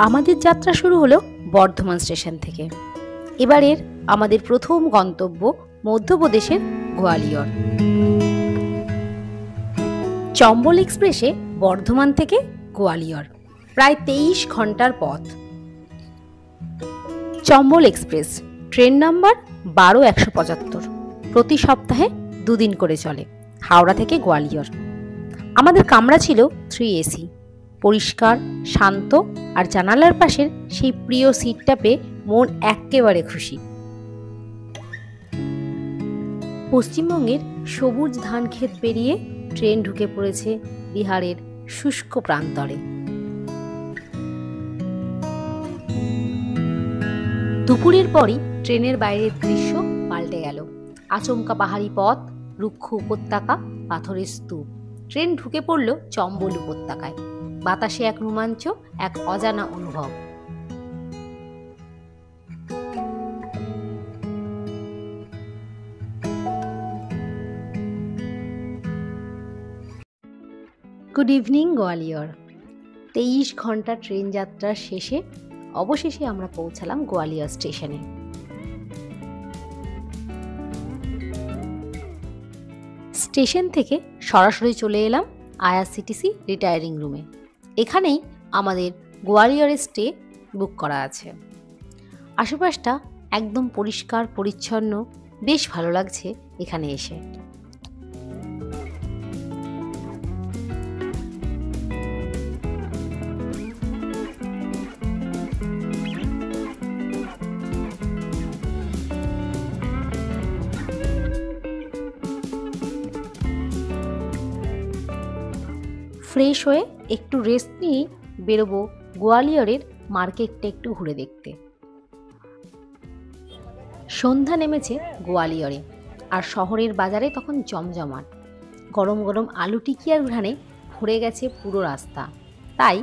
আমাদের যাত্রা শুরু হলো বর্ধমান স্টেশন থেকে। এবারের আমাদের প্রথম গন্তব্য মধ্যপ্রদেশের গোয়ালিয়র। চম্বল এক্সপ্রেসে বর্ধমান থেকে গোয়ালিয়র প্রায় 23 ঘন্টার পথ। চম্বল এক্সপ্রেস ট্রেন নাম্বার 12175, প্রতি সপ্তাহে 2 দিন করে চলে হাওড়া থেকে গোয়ালিয়র। আমাদের কামরা ছিল 3 AC, পরিষ্কার, শান্ত আর জানালার পাশের সেই প্রিয় সিটটা পেয়ে মন একেবারে খুশি। পশ্চিমবঙ্গের সবুজ ধান ক্ষেত পেরিয়ে ট্রেন ঢুকে পড়েছে বিহারের শুষ্ক প্রান্তরে। দুপুরের পরই ট্রেনের বাইরের দৃশ্য পাল্টে গেল। আচমকা পাহাড়ি পথ, রুক্ষ উপত্যকা, পাথরের স্তূপ। ট্রেন ঢুকে পড়ল চম্বল উপত্যকায়। বাতাসে এক রোমাঞ্চ, এক অজানা অনুভব। Good evening Gwalior. 23 ঘন্টা ট্রেন যাত্রার শেষে অবশেষে আমরা পৌঁছালাম গোয়ালিয়র স্টেশনে। স্টেশন থেকে সরাসরি চলে এলাম IRCTC রিটায়ারিং রুমে। এখানেই আমাদের গোয়ালিয়রের স্টে বুক করা আছে। আশেপাশটা একদম পরিষ্কার পরিচ্ছন্ন, বেশ ভালো লাগছে এখানে এসে। ফ্রেশ হয়ে একটু রেস্ট নিয়ে বেরোবো গোয়ালিয়রের মার্কেটটা একটু ঘুরে দেখতে। সন্ধ্যা নেমেছে গোয়ালিয়রে, আর শহরের বাজারে তখন জমজমাট। গরম গরম আলু টিকিয়ার ঘ্রাণে ভরে গেছে পুরো রাস্তা। তাই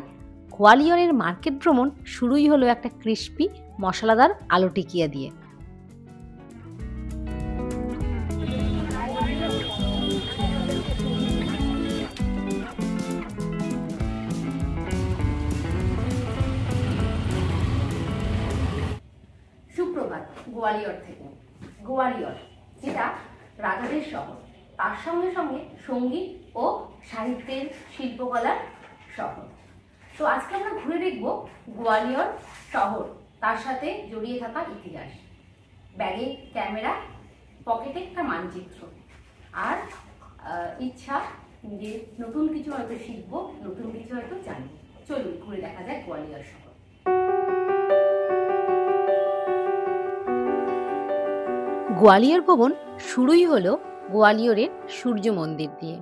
গোয়ালিয়রের মার্কেট ভ্রমণ শুরুই হলো একটা ক্রিস্পি মশলাদার আলু টিকিয়া দিয়ে। সুপ্রভাত গোয়ালিয়র থেকে। গোয়ালিয়র যেটা রাজাদের শহর, তার সঙ্গে সঙ্গে সঙ্গীত ও সাহিত্যের শিল্পকলার শহর। তো আজকে আমরা ঘুরে দেখব গোয়ালিয়র শহর, তার সাথে জড়িয়ে থাকা ইতিহাস। ব্যাগে ক্যামেরা, পকেটে একটা মানচিত্র, আর ইচ্ছা যে নতুন কিছু হয়তো শিখবো, নতুন কিছু হয়তো জানবো। চলুন ঘুরে দেখা যায় গোয়ালিয়র শহর। গোয়ালিয়র ভবন শুরুই হলো গোয়ালিয়রের সূর্য মন্দির দিয়ে।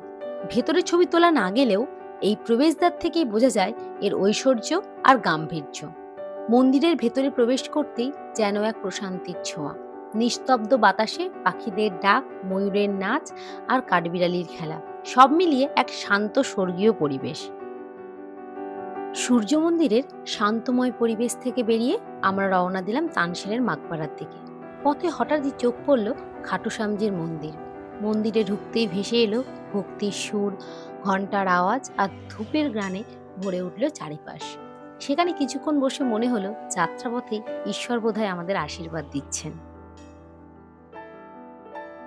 ভেতরে ছবি তোলা না গেলেও এই প্রবেশদ্বার থেকেই বোঝা যায় এর ঐশ্বর্য আর গাম্ভীর্য। মন্দিরের ভেতরে প্রবেশ করতেই যেন এক প্রশান্তির ছোঁয়া। নিস্তব্ধ বাতাসে পাখিদের ডাক, ময়ূরের নাচ আর কাঠবিড়ালির খেলা, সব মিলিয়ে এক শান্ত স্বর্গীয় পরিবেশ। সূর্য মন্দিরের শান্তময় পরিবেশ থেকে বেরিয়ে আমরা রওনা দিলাম তানসেনের মাকবারার দিকে। পথে হঠাৎই চোখ পড়ল খাটুশ্যামজির মন্দির। মন্দিরে ঢুকতেই ভেসে এলো ভক্তির সুর, ঘণ্টার আওয়াজ আর ধূপের গ্রানে ভরে উঠল চারিপাশ। সেখানে কিছুক্ষণ বসে মনে হলো যাত্রাপথে ঈশ্বর বোধহয় আমাদের আশীর্বাদ দিচ্ছেন।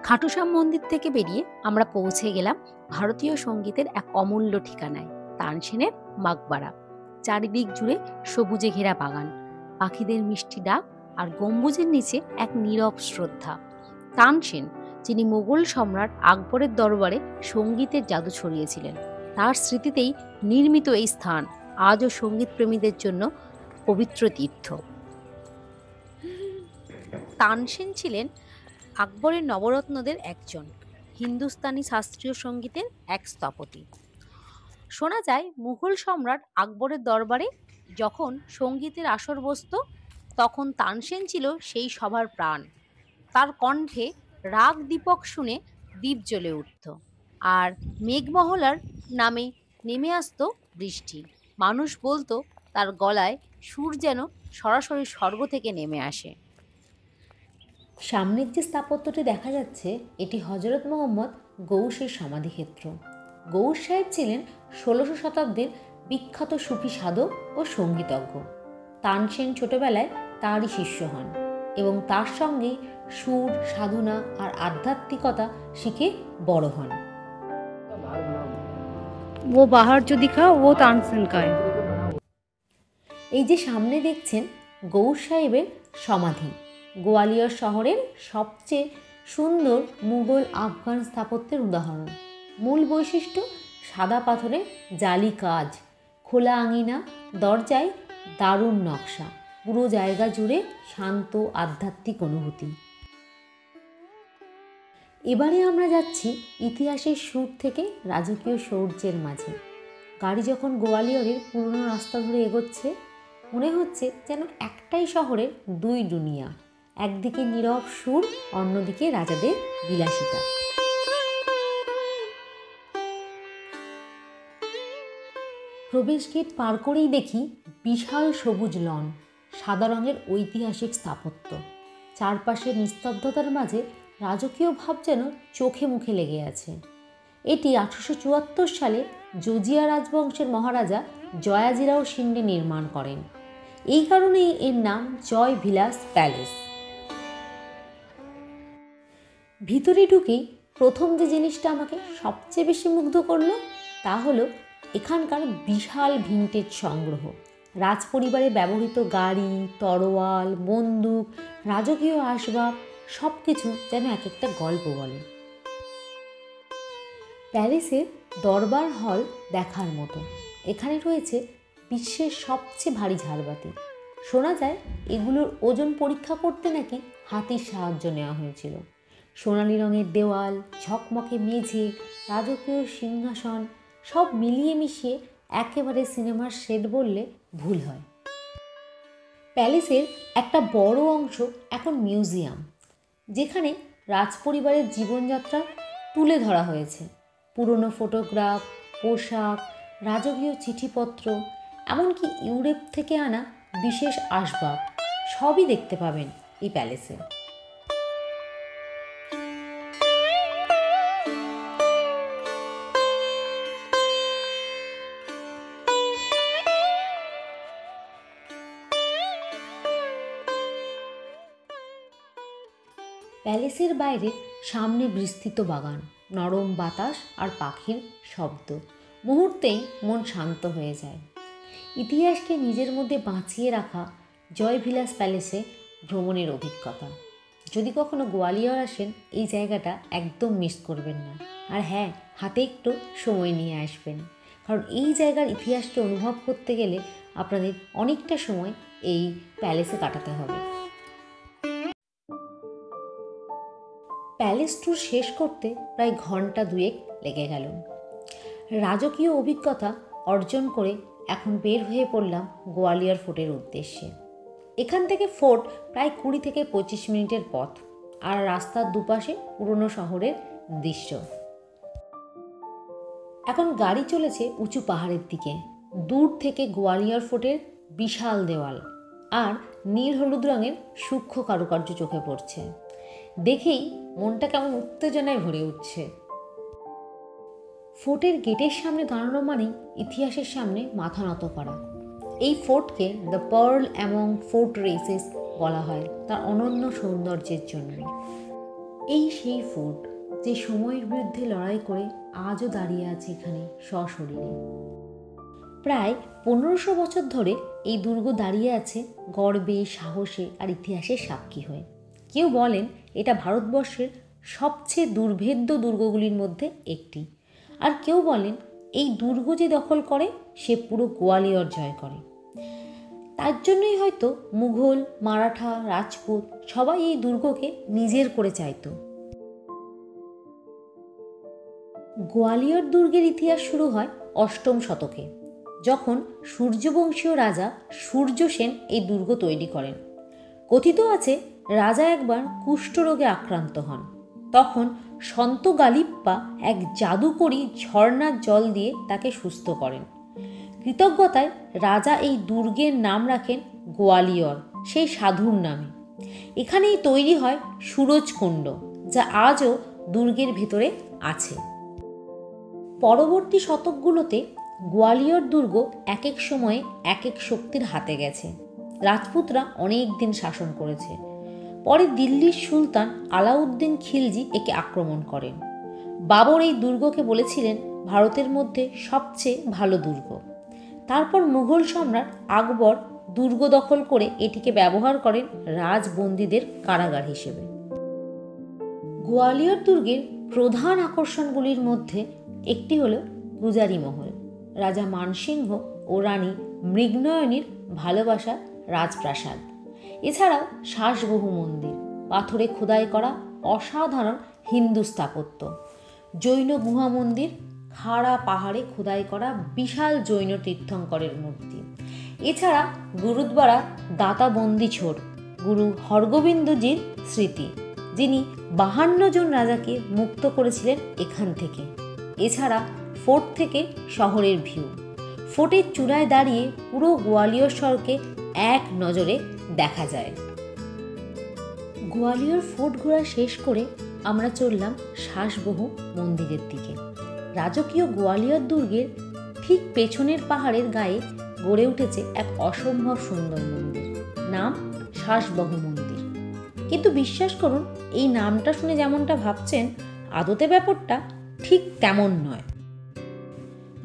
খাটুশ্যাম মন্দির থেকে বেরিয়ে আমরা পৌঁছে গেলাম ভারতীয় সঙ্গীতের এক অমূল্য ঠিকানায়, তানসেনের মাকবারা। চারিদিক জুড়ে সবুজে ঘেরা বাগান, পাখিদের মিষ্টি ডাক আর গম্বুজের নিচে এক নীরব শ্রদ্ধা। তানসেন, যিনি মোগল সম্রাট আকবরের দরবারে সঙ্গীতের জাদু ছড়িয়েছিলেন, তার স্মৃতিতেই নির্মিত এই স্থান আজও সঙ্গীত প্রেমীদের জন্য পবিত্র তীর্থ। তানসেন ছিলেন আকবরের নবরত্নদের একজন, হিন্দুস্তানি শাস্ত্রীয় সঙ্গীতের এক স্থপতি। শোনা যায় মুঘল সম্রাট আকবরের দরবারে যখন সঙ্গীতের আসর বসত, তখন তানসেন ছিল সেই সভার প্রাণ। তার কণ্ঠে রাগ দীপক শুনে দ্বীপ জ্বলে উঠত, আর মেঘমহলার নামে নেমে আসতো বৃষ্টি। মানুষ বলতো তার গলায় সুর যেন সরাসরি স্বর্গ থেকে নেমে আসে। সামনের যে স্থাপত্যটি দেখা যাচ্ছে, এটি হজরত মোহাম্মদ গৌসের সমাধিক্ষেত্র। গৌস সাহেব ছিলেন 16শো শতাব্দীর বিখ্যাত সুফি সাধক ও সঙ্গীতজ্ঞ। তানসেন ছোটবেলায় তারই শিষ্য হন এবং তার সঙ্গে সুর, সাধনা আর আধ্যাত্মিকতা শিখে বড় হন। वो बाहर जो दिखा वो तानसेन का है। এই যে সামনে দেখছেন গৌর সাহেবের সমাধি, গোয়ালিয়র শহরের সবচেয়ে সুন্দর মুঘল আফগান স্থাপত্যের উদাহরণ। মূল বৈশিষ্ট্য সাদা পাথরের জালি কাজ, খোলা আঙিনা, দরজায় দারুণ নকশা, পুরো জায়গা জুড়ে শান্ত আধ্যাত্মিক অনুভূতি। এবারে আমরা যাচ্ছি ইতিহাসের সুর থেকে রাজকীয় শৌর্যের মাঝে। গাড়ি যখন গোয়ালিয়রের পুরনো রাস্তা ধরে এগোচ্ছে, মনে হচ্ছে যেন একটাই শহরের দুই দুনিয়া, একদিকে নীরব সুর, অন্যদিকে রাজাদের বিলাসিতা। প্রবেশ গেট পার করেই দেখি বিশাল সবুজ লন, সাদা রঙের ঐতিহাসিক স্থাপত্য, চারপাশের নিস্তব্ধতার মাঝে রাজকীয় ভাব যেন চোখে মুখে লেগে আছে। এটি 1874 সালে জর্জিয়া রাজবংশের মহারাজা জয়াজিরাও শিন্ডে নির্মাণ করেন। এই কারণেই এর নাম জয় বিলাস প্যালেস। ভিতরে ঢুকেই প্রথম যে জিনিসটা আমাকে সবচেয়ে বেশি মুগ্ধ করলো তা হলো এখানকার বিশাল ভিন্টেজ সংগ্রহ। রাজপরিবারে ব্যবহৃত গাড়ি, তরোয়াল, বন্দুক, রাজকীয় আসবাব সব কিছু যেন এক একটা গল্প বলে। প্যালেসের দরবার হল দেখার মতো। এখানে রয়েছে বিশ্বের সবচেয়ে ভারী ঝাড়বাতি। শোনা যায় এগুলোর ওজন পরীক্ষা করতে নাকি হাতির সাহায্য নেওয়া হয়েছিল। সোনালি রঙের দেওয়াল, ঝকমকে মেঝে, রাজকীয় সিংহাসন সব মিলিয়ে মিশিয়ে একেবারে সিনেমার সেট বললে ভুল হয়। প্যালেসের একটা বড় অংশ এখন মিউজিয়াম, যেখানে রাজপরিবারের জীবনযাত্রা তুলে ধরা হয়েছে। পুরনো ফটোগ্রাফ, পোশাক, রাজকীয় চিঠিপত্র, এমনকি ইউরোপ থেকে আনা বিশেষ আসবাব সবই দেখতে পাবেন এই প্যালেসে। প্যালেসের বাইরে সামনে বিস্তৃত বাগান, নরম বাতাস আর পাখির শব্দ, মুহূর্তেই মন শান্ত হয়ে যায়। ইতিহাসকে নিজের মধ্যে বাঁচিয়ে রাখা জয় বিলাস প্যালেসে ভ্রমণের অভিজ্ঞতা। যদি কখনো গোয়ালিয়র আসেন, এই জায়গাটা একদম মিস করবেন না। আর হ্যাঁ, হাতে একটু সময় নিয়ে আসবেন, কারণ এই জায়গার ইতিহাসকে অনুভব করতে গেলে আপনাদের অনেকটা সময় এই প্যালেসে কাটাতে হবে। প্যালেস ট্যুর শেষ করতে প্রায় ঘন্টা দুয়েক লেগে গেল। রাজকীয় অভিজ্ঞতা অর্জন করে এখন বের হয়ে পড়লাম গোয়ালিয়র ফোর্টের উদ্দেশ্যে। এখান থেকে ফোর্ট প্রায় 20 থেকে 25 মিনিটের পথ, আর রাস্তার দুপাশে পুরনো শহরের দৃশ্য। এখন গাড়ি চলেছে উঁচু পাহাড়ের দিকে। দূর থেকে গোয়ালিয়র ফোর্টের বিশাল দেওয়াল আর নীল হলুদ রঙের সূক্ষ্ম কারুকার্য চোখে পড়ছে। দেখেই মনটা কেমন উত্তেজনায় ভরে উঠছে। ফোর্টের গেটের সামনে দাঁড়ানো মানেই ইতিহাসের সামনে মাথা নত করা। এই ফোর্টকে দ্য পার্ল অ্যামং ফোর্ট্রেসেস বলা হয় তার অনন্য সৌন্দর্যের জন্য। এই সেই ফোর্ট যে সময়ের বিরুদ্ধে লড়াই করে আজও দাঁড়িয়ে আছে এখানে সশরীরে। প্রায় 1500 বছর ধরে এই দুর্গ দাঁড়িয়ে আছে গর্বে, সাহসে আর ইতিহাসের সাক্ষী হয়ে। কেউ বলেন এটা ভারতবর্ষের সবচেয়ে দুর্ভেদ্য দুর্গগুলির মধ্যে একটি, আর কেউ বলেন এই দুর্গ যে দখল করে সে পুরো গোয়ালিয়র জয় করে। তার জন্যই হয়তো মুঘল, মারাঠা, রাজপুত সবাই এই দুর্গকে নিজের করে চাইতো। গোয়ালিয়র দুর্গের ইতিহাস শুরু হয় 8ম শতকে, যখন সূর্যবংশীয় রাজা সূর্যসেন এই দুর্গ তৈরি করেন। কথিত আছে রাজা একবার কুষ্ঠরোগে আক্রান্ত হন। তখন সন্ত গালিপ্পা এক জাদুকরী ঝর্ণার জল দিয়ে তাকে সুস্থ করেন। কৃতজ্ঞতায় রাজা এই দুর্গের নাম রাখেন গোয়ালিয়র, সেই সাধুর নামে। এখানেই তৈরি হয় সুরজকুণ্ড, যা আজও দুর্গের ভেতরে আছে। পরবর্তী শতকগুলোতে গোয়ালিয়র দুর্গ এক এক সময়ে এক এক শক্তির হাতে গেছে। রাজপুতরা অনেক দিন শাসন করেছে। পরে দিল্লির সুলতান আলাউদ্দিন খিলজি একে আক্রমণ করেন। বাবর এই দুর্গকে বলেছিলেন ভারতের মধ্যে সবচেয়ে ভালো দুর্গ। তারপর মুঘল সম্রাট আকবর দুর্গ দখল করে এটিকে ব্যবহার করেন রাজবন্দীদের কারাগার হিসেবে। গোয়ালিয়র দুর্গের প্রধান আকর্ষণগুলির মধ্যে একটি হল গুজারি মহল, রাজা মানসিংহ ও রানী মৃগনয়নীর ভালোবাসার রাজপ্রাসাদ। এছাড়াও শ্বাসবহু মন্দির, পাথরে খোদাই করা অসাধারণ হিন্দু স্থাপত্য, জৈন গুহা মন্দির, খাড়া পাহাড়ে খোদাই করা বিশাল জৈন তীর্থঙ্করের মূর্তি। এছাড়া গুরুদ্বারা দাতা বন্দি ছোড় গুরু হরগোবিন্দজির স্মৃতি, যিনি 52 জন রাজাকে মুক্ত করেছিলেন এখান থেকে। এছাড়া ফোর্ট থেকে শহরের ভিউ, ফোর্টের চূড়ায় দাঁড়িয়ে পুরো গোয়ালিয়র শহরকে এক নজরে দেখা যায়। গোয়ালিয়র ফোর্ট ঘোরা শেষ করে আমরা চললাম শ্বাসবহু মন্দিরের দিকে। রাজকীয় গোয়ালিয়র দুর্গের ঠিক পেছনের পাহাড়ের গায়ে গড়ে উঠেছে এক অসম্ভব সুন্দর মন্দির, নাম শ্বাসবহু মন্দির। কিন্তু বিশ্বাস করুন, এই নামটা শুনে যেমনটা ভাবছেন, আদতে ব্যাপারটা ঠিক তেমন নয়।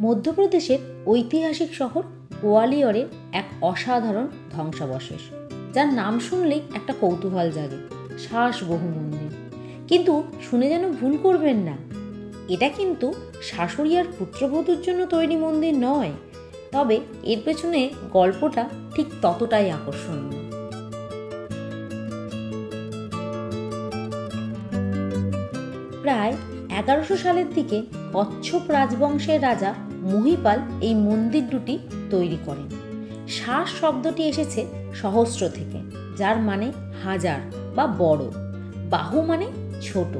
মধ্যপ্রদেশের ঐতিহাসিক শহর গোয়ালিয়রের এক অসাধারণ ধ্বংসাবশেষ, যার নাম শুনলেই একটা কৌতূহল জাগে, শ্বাসবহু মন্দির। কিন্তু শুনে যেন ভুল করবেন না, এটা কিন্তু শাশুড়ি আর পুত্রবধূর জন্য তৈরি মন্দির নয়। তবে এর পেছনে গল্পটা ঠিক ততটাই আকর্ষণীয়। প্রায় 1100 সালের দিকে কচ্ছপ রাজবংশের রাজা মহিপাল এই মন্দির দুটি তৈরি করেন। শ্বাস শব্দটি এসেছে সহস্র থেকে, যার মানে হাজার বা বড়। বাহু মানে ছোট,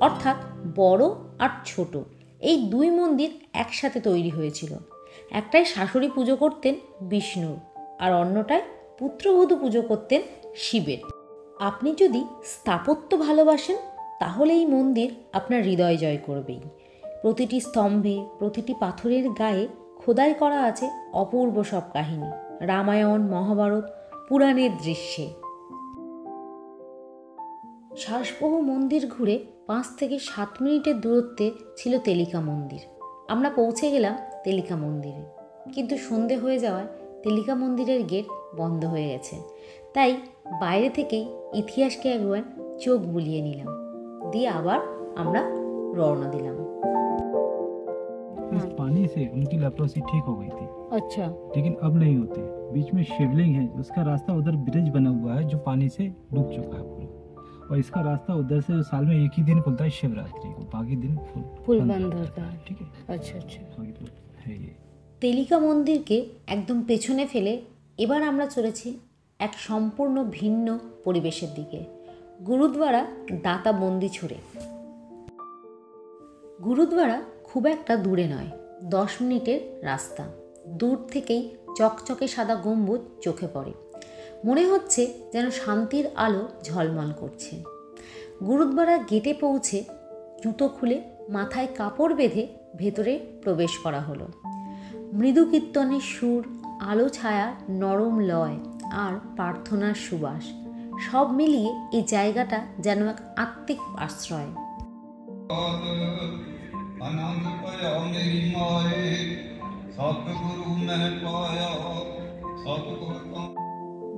অর্থাৎ বড় আর ছোট এই দুই মন্দির একসাথে তৈরি হয়েছিল। একটাই শাশুড়ি পুজো করতেন বিষ্ণুর, আর অন্যটায় পুত্রবধূ পুজো করতেন শিবের। আপনি যদি স্থাপত্য ভালোবাসেন তাহলে এই মন্দির আপনার হৃদয় জয় করবেই। প্রতিটি স্তম্ভে, প্রতিটি পাথরের গায়ে খোদাই করা আছে অপূর্ব সব কাহিনী, রামায়ণ, মহাভারত, পুরাণের দৃশ্যে। শ্বাসবহু মন্দির ঘুরে 5 থেকে 7 মিনিটের দূরত্বে ছিল তেলিকা মন্দির। আমরা পৌঁছে গেলাম তেলিকা মন্দিরে, কিন্তু সন্ধে হয়ে যাওয়ায় তেলিকা মন্দিরের গেট বন্ধ হয়ে গেছে। তাই বাইরে থেকেই ইতিহাসকে একবার চোখ বুলিয়ে নিলাম, দিয়ে আবার আমরা রওনা দিলাম। इस पानी से उनकी लेप्रोसी ठीक हो गई थी, अच्छा। लेकिन अब नहीं होती। बीच में शिवलिंग है, उसका रास्ता उधर ब्रिज बना हुआ है जो पानी से डूब चुका है पूरा, और इसका रास्ता उधर से जो साल में एक ही दिन खुलता है शिवरात्रि को, बाकी दिन फुल बंद होता है। ठीक है, अच्छा अच्छा। बाकी तो है ये। তেলিকা মন্দিরকে একদম পেছনে ফেলে এবার আমরা চলেছি এক সম্পূর্ণ ভিন্ন পরিবেশের দিকে, গুরুদ্বারা দাতা বন্দি ছোড়ে। গুরুদ্বারা খুব একটা দূরে নয়, 10 মিনিটের রাস্তা। দূর থেকেই চকচকে সাদা গম্বুজ চোখে পড়ে, মনে হচ্ছে যেন শান্তির আলো ঝলমল করছে। গুরুদ্বারা গেটে পৌঁছে জুতো খুলে মাথায় কাপড় বেঁধে ভেতরে প্রবেশ করা হলো। মৃদু কীর্তনের সুর, আলো ছায়া, নরম লয় আর প্রার্থনার সুবাস, সব মিলিয়ে এই জায়গাটা যেন এক আত্মিক আশ্রয়।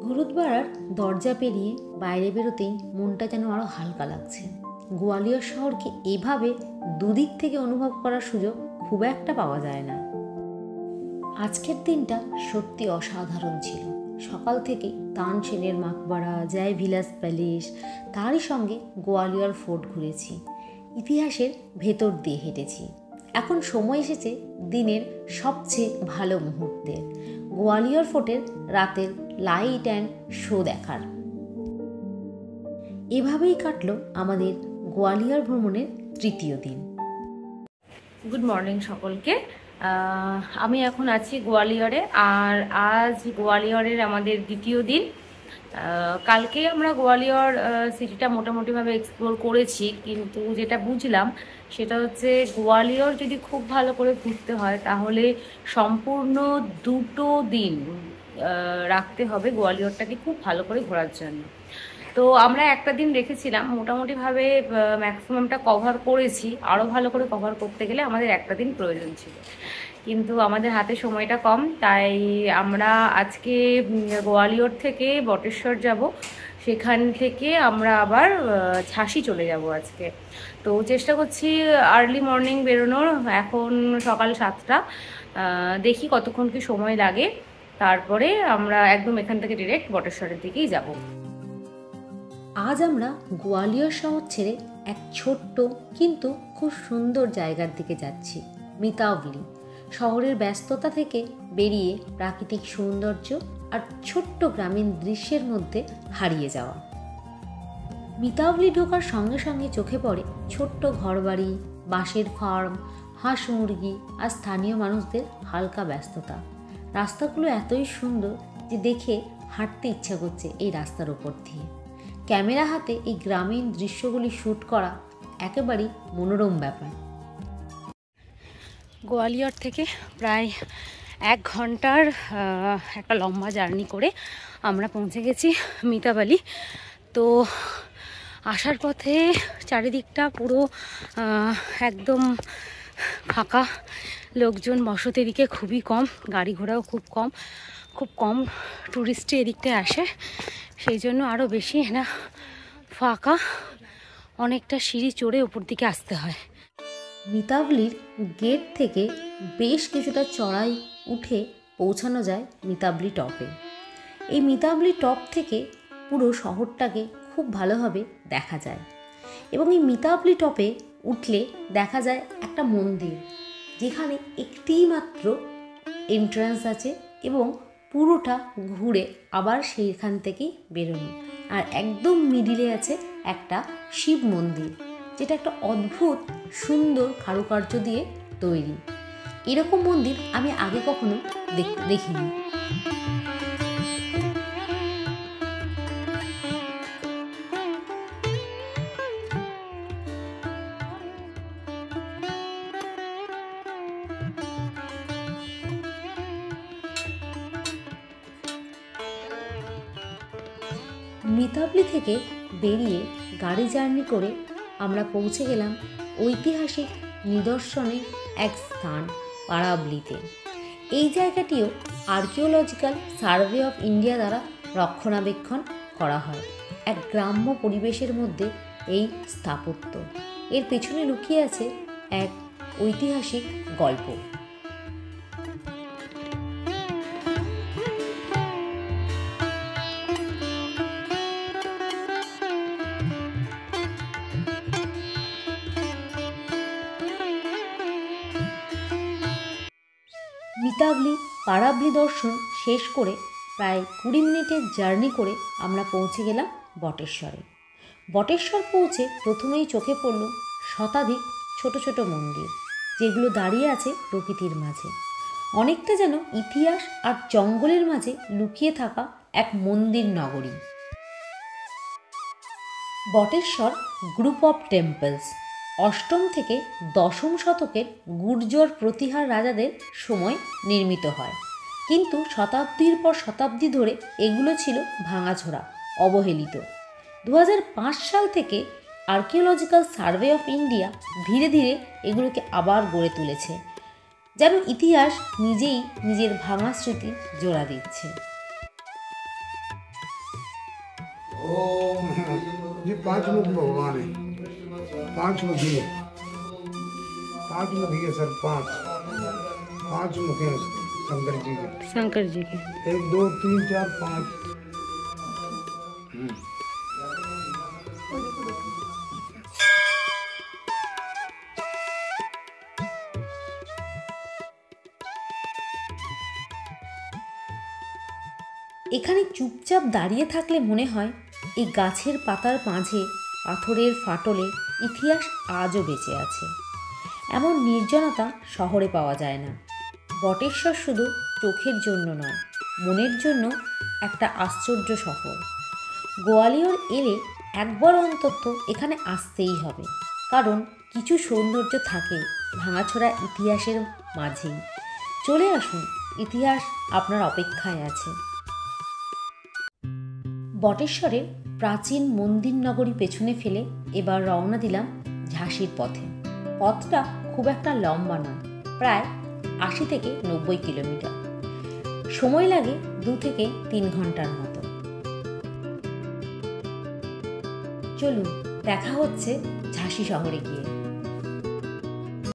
গুরুদ্বারার দরজা পেরিয়ে বাইরে বেরোতেই মনটা যেন আরো হালকা লাগছে। গোয়ালিয়র শহরকে এভাবে দুদিক থেকে অনুভব করার সুযোগ খুব একটা পাওয়া যায় না। আজকের দিনটা সত্যি অসাধারণ ছিল। সকাল থেকেই তানসেনের মাকবাড়া, জয় ভিলাস প্যালেস, তারই সঙ্গে গোয়ালিয়র ফোর্ট ঘুরেছি, ইতিহাসের ভেতর দিয়ে হেঁটেছি। এখন সময় এসেছে দিনের সবচেয়ে ভালো মুহূর্তের, গোয়ালিয়র ফোর্টের রাতের লাইট অ্যান্ড শো দেখার। এভাবেই কাটলো আমাদের গোয়ালিয়র ভ্রমণের তৃতীয় দিন। গুড মর্নিং সকলকে। আমি এখন আছি গোয়ালিয়রে, আর আজ গোয়ালিয়রের আমাদের দ্বিতীয় দিন। কালকে আমরা গোয়ালিয়র সিটিটা মোটামুটিভাবে এক্সপ্লোর করেছি, কিন্তু যেটা বুঝলাম সেটা হচ্ছে গোয়ালিয়র যদি খুব ভালো করে ঘুরতে হয় তাহলে সম্পূর্ণ 2 দিন রাখতে হবে গোয়ালিয়রটাকে খুব ভালো করে ঘোরার জন্য। তো আমরা একটা দিন রেখেছিলাম, মোটামুটিভাবে ম্যাক্সিমামটা কভার করেছি। আরও ভালো করে কভার করতে গেলে আমাদের একটা দিন প্রয়োজন ছিল, কিন্তু আমাদের হাতে সময়টা কম, তাই আমরা আজকে গোয়ালিয়র থেকে বটেশ্বর যাব, সেখান থেকে আমরা আবার ঝাঁসি চলে যাব আজকে। তো চেষ্টা করছি আর্লি মর্নিং বেরোনোর, এখন সকাল 7টা, দেখি কতক্ষণ কি সময় লাগে, তারপরে আমরা একদম এখান থেকে ডিরেক্ট বটেশ্বরের দিকেই যাব। আজ আমরা গোয়ালিয়র শহর ছেড়ে এক ছোট্ট কিন্তু খুব সুন্দর জায়গার দিকে যাচ্ছি, মিতাভলি। শহরের ব্যস্ততা থেকে বেরিয়ে প্রাকৃতিক সৌন্দর্য আর ছোট্ট গ্রামীণ দৃশ্যের মধ্যে হারিয়ে যাওয়া। মিতাভলি ঢোকার সঙ্গে সঙ্গে চোখে পড়ে ছোট্ট ঘরবাড়ি, বাঁশের ফার্ম, হাঁস মুরগি আর স্থানীয় মানুষদের হালকা ব্যস্ততা। রাস্তাগুলো এতই সুন্দর যে দেখে হাঁটতে ইচ্ছা করছে এই রাস্তার ওপর দিয়ে। ক্যামেরা হাতে এই গ্রামীণ দৃশ্যগুলি শ্যুট করা একেবারেই মনোরম ব্যাপার। গোয়ালিয়র থেকে প্রায় 1 ঘন্টার একটা লম্বা জার্নি করে আমরা পৌঁছে গেছি মিতাভলি। তো আসার পথে চারিদিকটা পুরো একদম ফাঁকা, লোকজন বসতি এদিকে খুবই কম, গাড়ি ঘোড়াও খুব কম টুরিস্টই এদিকটায় আসে, সেই জন্য আরও বেশি না ফাঁকা, অনেকটা সিঁড়ি চড়ে উপর দিকে আসতে হয়। মিতাভলির গেট থেকে বেশ কিছুটা চড়াই উঠে পৌঁছানো যায় মিতাভলি টপে। এই মিতাভলি টপ থেকে পুরো শহরটাকে খুব ভালোভাবে দেখা যায়, এবং এই মিতাভলি টপে উঠলে দেখা যায় একটা মন্দির, যেখানে একটিই মাত্র এন্ট্রান্স আছে এবং পুরোটা ঘুরে আবার সেইখান থেকেই বেরোনো। আর একদম মিডিলে আছে একটা শিব মন্দির, যেটা একটা অদ্ভুত সুন্দর কারুকার্য দিয়ে তৈরি। এরকম মন্দির আমি আগে কখনো দেখিনি। মিতাভলি থেকে বেরিয়ে গাড়ি জার্নি করে আমরা পৌঁছে গেলাম ঐতিহাসিক নিদর্শনের এক স্থান পারাবলিতে। এই জায়গাটিও আর্কিওলজিক্যাল সার্ভে অফ ইন্ডিয়া দ্বারা রক্ষণাবেক্ষণ করা হয়। এক গ্রাম্য পরিবেশের মধ্যে এই স্থাপত্য, এর পেছনে লুকিয়ে আছে এক ঐতিহাসিক গল্প। মিতাভলি পারাবলি দর্শন শেষ করে প্রায় 20 মিনিটের জার্নি করে আমরা পৌঁছে গেলাম বটেশ্বরে। বটেশ্বর পৌঁছে প্রথমেই চোখে পড়ল শতাধিক ছোট ছোট মন্দির, যেগুলো দাঁড়িয়ে আছে প্রকৃতির মাঝে, অনেকটা যেন ইতিহাস আর জঙ্গলের মাঝে লুকিয়ে থাকা এক মন্দির নগরী। বটেশ্বর গ্রুপ অফ টেম্পলস 8ম থেকে 10ম শতকের গুর্জর প্রতিহার রাজাদের সময় নির্মিত হয়, কিন্তু শতাব্দীর পর শতাব্দী ধরে এগুলো ছিল ভাঙাচোরা, অবহেলিত। 2005 সাল থেকে আর্কিওলজিক্যাল সার্ভে অফ ইন্ডিয়া ধীরে ধীরে এগুলোকে আবার গড়ে তুলেছে, যেন ইতিহাস নিজেই নিজের ভাঙা স্মৃতি জোড়া দিচ্ছে। ये 5 मुख भगवान है, 5 मुखी है, 5 मुखी है सर, 5 मुख है उसके, शंकर जी के 1 2 3 4 5। এখানে চুপচাপ দাঁড়িয়ে থাকলে মনে হয় এই গাছের পাতার মাঝে পাথরের ফাটলে ইতিহাস আজও বেঁচে আছে। এমন নির্জনতা শহরে পাওয়া যায় না। বটেশ্বর শুধু চোখের জন্য নয়, মনের জন্য একটা আশ্চর্য শহর। গোয়ালিয়র এলে একবার অন্তত এখানে আসতেই হবে, কারণ কিছু সৌন্দর্য থাকে ভাঙাচোরা ইতিহাসের মাঝেই। চলে আসুন ইতিহাস আপনার অপেক্ষায় আছে। বটেশ্বরের প্রাচীন মন্দির নগরী পেছনে ফেলে এবার রওনা দিলাম ঝাঁসির পথে। পথটা খুব একটা লম্বা নয়, প্রায় 80 থেকে 90 কিলোমিটার। সময় লাগে 2 থেকে 3 ঘন্টার মতো। চলুন দেখা হচ্ছে ঝাঁসি শহরে গিয়ে।